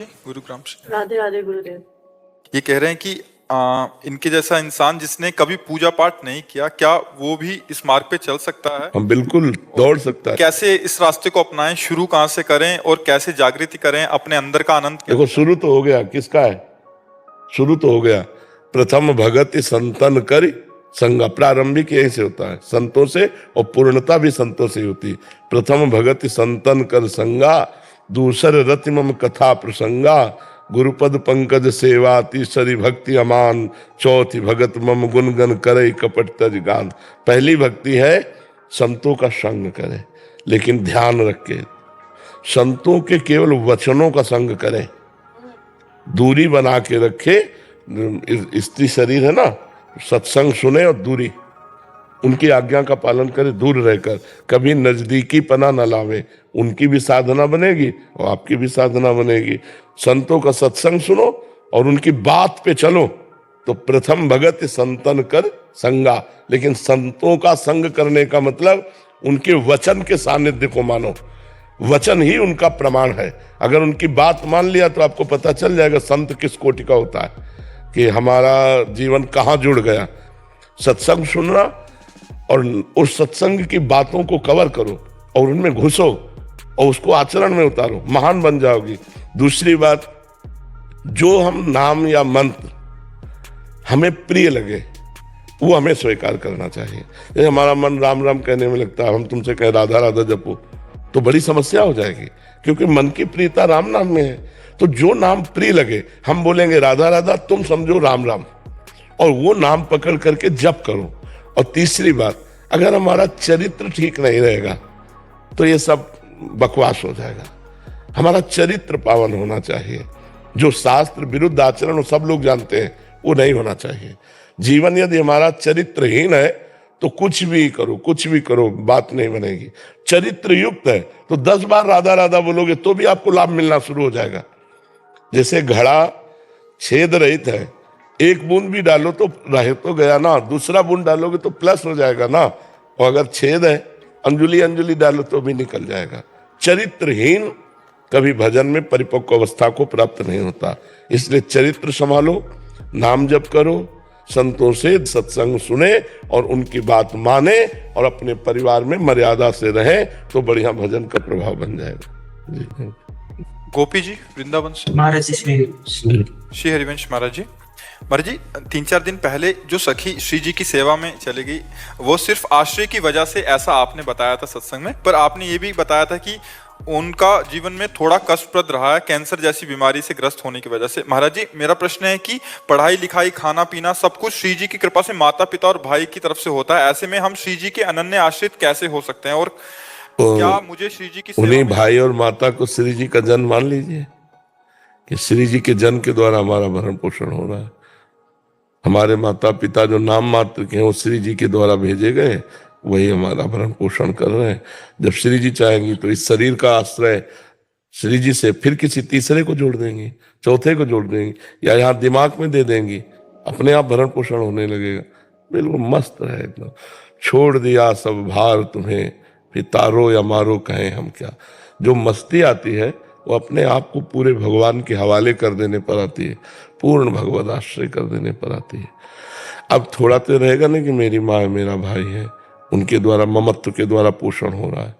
गुरुग्राम से राधे राधे गुरुदेव। ये कह रहे हैं कि इनके जैसा इंसान जिसने कभी पूजा पाठ नहीं किया, क्या वो भी इस मार्ग पे चल सकता है? हम बिल्कुल दौड़ सकता है। कैसे इस रास्ते को अपनाएं, शुरू कहाँ से करें और कैसे जागृति करें, अपने अंदर का आनंद देखो शुरू तो हो गया, किसका है? शुरू तो हो गया। प्रथम भगत संतन कर संगा, प्रारंभिक यहीं से होता है, संतों से, और पूर्णता भी संतों से होती है। प्रथम भगत संतन कर संगा, दूसर रति मम कथा प्रसंगा, गुरुपद पंकज सेवा, तीसरी भक्ति अमान, चौथी भगत मम गुणगन करे कपट तज गान। पहली भक्ति है संतों का संग करे, लेकिन ध्यान रखे संतों के केवल वचनों का संग करें, दूरी बना के रखे। स्त्री शरीर है ना, सत्संग सुने और दूरी, उनकी आज्ञा का पालन करे, दूर रहकर कभी नजदीकी पना न लावे। उनकी भी साधना बनेगी और आपकी भी साधना बनेगी। संतों का सत्संग सुनो और उनकी बात पे चलो। तो प्रथम भगत संतन कर संगा, लेकिन संतों का संग करने का मतलब उनके वचन के सानिध्य को मानो। वचन ही उनका प्रमाण है। अगर उनकी बात मान लिया तो आपको पता चल जाएगा संत किस कोटि का होता है, कि हमारा जीवन कहाँ जुड़ गया। सत्संग सुनना और उस सत्संग की बातों को कवर करो और उनमें घुसो और उसको आचरण में उतारो, महान बन जाओगी। दूसरी बात, जो हम नाम या मंत्र हमें प्रिय लगे वो हमें स्वीकार करना चाहिए। जैसे हमारा मन राम राम कहने में लगता है, हम तुमसे कहें राधा राधा जपो तो बड़ी समस्या हो जाएगी, क्योंकि मन की प्रियता राम नाम में है। तो जो नाम प्रिय लगे हम बोलेंगे राधा राधा, तुम समझो राम राम, और वो नाम पकड़ करके जप करो। और तीसरी बात, अगर हमारा चरित्र ठीक नहीं रहेगा तो ये सब बकवास हो जाएगा। हमारा चरित्र पावन होना चाहिए। जो शास्त्र विरुद्ध आचरण वो सब लोग जानते हैं, वो नहीं होना चाहिए। जीवन यदि हमारा चरित्रहीन है तो कुछ भी करो बात नहीं बनेगी। चरित्र युक्त है तो 10 बार राधा राधा बोलोगे तो भी आपको लाभ मिलना शुरू हो जाएगा। जैसे घड़ा छेद रहित है, एक बूंद भी डालो तो रह तो गया ना, दूसरा बूंद डालोगे तो प्लस हो जाएगा ना। और अगर छेद है, अंजुली अंजुली डालो तो भी निकल जाएगा। चरित्रहीन कभी भजन में परिपक्व अवस्था को प्राप्त नहीं होता। इसलिए चरित्र संभालो, नाम जप करो, संतों से सत्संग सुने और उनकी बात माने और अपने परिवार में मर्यादा से रहे तो बढ़िया भजन का प्रभाव बन जाएगा। जी। गोपी जी वृंदावन से। महाराज जी श्री हरिवंश महाराज जी। महाराज जी, 3-4 दिन पहले जो सखी श्री जी की सेवा में चली गई, वो सिर्फ आश्रय की वजह से, ऐसा आपने बताया था सत्संग में, पर आपने ये भी बताया था कि उनका जीवन में थोड़ा कष्टप्रद रहा है कैंसर जैसी बीमारी से ग्रस्त होने की वजह से। महाराज जी, मेरा प्रश्न है कि पढ़ाई लिखाई, खाना पीना, सब कुछ श्री जी की कृपा से माता पिता और भाई की तरफ से होता है। ऐसे में हम श्री जी के अनन्य आश्रित कैसे हो सकते हैं? और क्या मुझे श्री जी की उन्हीं भाई और माता को श्री जी का जन्म मान लीजिए कि श्री जी के जन्म के द्वारा हमारा भरण पोषण हो रहा है। हमारे माता पिता जो नाम मात्र के हैं वो श्री जी के द्वारा भेजे गए, वही हमारा भरण पोषण कर रहे हैं। जब श्री जी चाहेंगी तो इस शरीर का आश्रय श्री जी से फिर किसी तीसरे को जोड़ देंगी, चौथे को जोड़ देंगी, या यहाँ दिमाग में दे देंगी, अपने आप भरण पोषण होने लगेगा। बिल्कुल मस्त है एकदम। छोड़ दिया सब भार तुम्हें, फिर तारो या मारो कहें हम क्या। जो मस्ती आती है वो अपने आप को पूरे भगवान के हवाले कर देने पर आती है, पूर्ण भगवत आश्रय कर देने पर आती है। अब थोड़ा तो रहेगा ना कि मेरी माँ है, मेरा भाई है, उनके द्वारा ममत्व के द्वारा पोषण हो रहा है,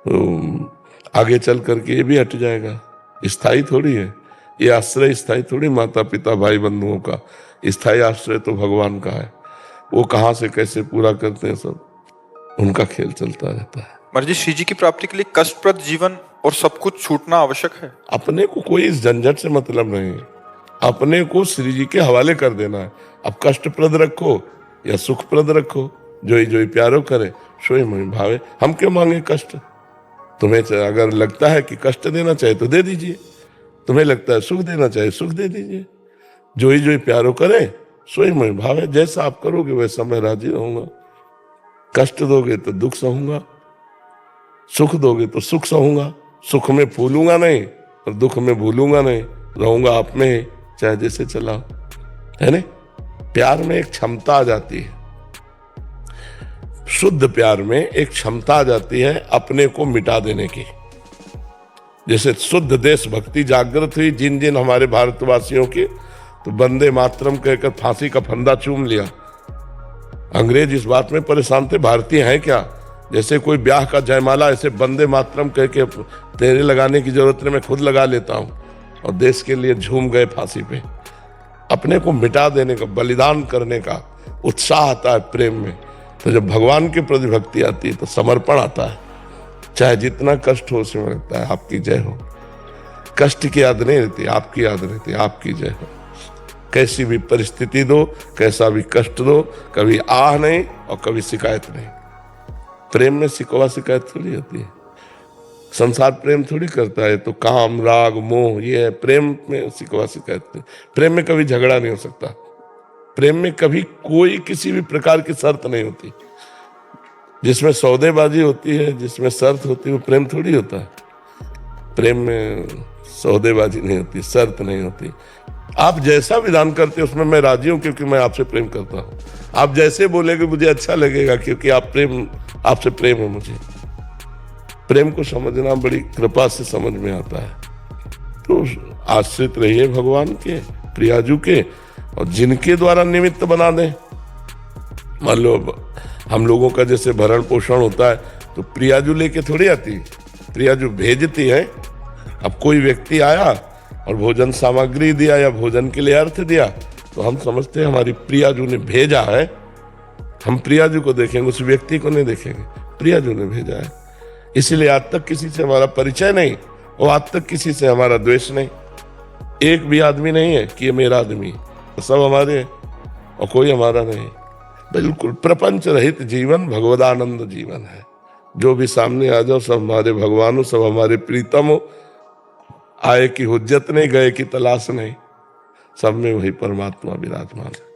तो आगे चल करके ये भी हट जाएगा। स्थायी थोड़ी है ये आश्रय, स्थायी थोड़ी माता पिता भाई बंधुओं का। स्थायी आश्रय तो भगवान का है। वो कहाँ से कैसे पूरा करते हैं सब उनका खेल चलता रहता है। महाराज जी, श्री जी की प्राप्ति के लिए कष्टप्रद जीवन और सब कुछ छूटना आवश्यक है। अपने को कोई इस झंझट से मतलब नहीं है, अपने को श्री जी के हवाले कर देना है। अब कष्टप्रद रखो या सुखप्रद रखो, जोई जोई प्यारो करे सोई मोहि भावे। हम क्यों मांगे कष्ट? तुम्हें अगर लगता है कि कष्ट देना चाहिए तो दे दीजिए, तुम्हें लगता है सुख देना चाहिए सुख दे दीजिए। जोई जोई प्यारो करे सोई मोहि भावे। जैसा आप करोगे वैसा मैं राजी रहूंगा। कष्ट दोगे तो दुख सहूंगा, सुख दोगे तो सुख सहूंगा। सुख में फूलूंगा नहीं और दुख में भूलूंगा नहीं, रहूंगा आप में ही, चाहे जैसे चलाओ, है ना। प्यार में एक क्षमता आ जाती है, शुद्ध प्यार में एक क्षमता आ जाती है अपने को मिटा देने की। जैसे शुद्ध देशभक्ति जागृत हुई जिन जिन हमारे भारतवासियों की, तो वंदे मातरम कहकर फांसी का फंदा चूम लिया। अंग्रेज इस बात में परेशान थे, भारतीय हैं क्या, जैसे कोई ब्याह का जयमाला ऐसे वंदे मातरम कह के तेरे लगाने की जरूरत नहीं, मैं खुद लगा लेता हूं, और देश के लिए झूम गए फांसी पे। अपने को मिटा देने का, बलिदान करने का उत्साह आता है प्रेम में। तो जब भगवान के प्रति भक्ति आती है तो समर्पण आता है, चाहे जितना कष्ट हो उसमें लगता है आपकी जय हो। कष्ट की याद नहीं रहती, आपकी याद रहती, आपकी जय हो। कैसी भी परिस्थिति दो, कैसा भी कष्ट दो, कभी आह नहीं और कभी शिकायत नहीं। प्रेम में शिकवा शिकायत थोड़ी होती है। संसार प्रेम थोड़ी करता है, तो काम राग मोह ये है। प्रेम में शिकवा शिकायत नहीं। प्रेम में कभी झगड़ा नहीं हो सकता। प्रेम में कभी कोई किसी भी प्रकार की शर्त नहीं होती। जिसमें सौदेबाजी होती है, जिसमें शर्त होती है, वो प्रेम थोड़ी होता है। प्रेम में सौदेबाजी नहीं होती, शर्त नहीं होती। आप जैसा विधान करते हैं उसमें मैं राजी हूं, क्योंकि मैं आपसे प्रेम करता हूं। आप जैसे बोलेंगे मुझे अच्छा लगेगा, क्योंकि आपसे प्रेम है मुझे। प्रेम को समझना बड़ी कृपा से समझ में आता है। तो आश्रित रहिए भगवान के, प्रियाजू के, और जिनके द्वारा निमित्त बना दें। मान लो हम लोगों का जैसे भरण पोषण होता है, तो प्रियाजू लेके थोड़ी आती, प्रियाजू भेजती है। अब कोई व्यक्ति आया और भोजन सामग्री दिया या भोजन के लिए अर्थ दिया, तो हम समझते हैं हमारी प्रियाजू ने भेजा है। हम प्रियाजू को देखेंगे, उस व्यक्ति को नहीं देखेंगे। प्रियाजू ने भेजा है, इसीलिए आज तक किसी से हमारा परिचय नहीं, और आज तक किसी से हमारा द्वेष नहीं। एक भी आदमी नहीं है कि ये मेरा आदमी, सब हमारे हैं और कोई हमारा नहीं। बिल्कुल प्रपंच रहित जीवन भगवदानंद जीवन है। जो भी सामने आ जाओ, सब हमारे भगवान हो, सब हमारे प्रीतम हो। आए की हुज्जत नहीं, गए की तलाश नहीं, सब में वही परमात्मा विराजमान है।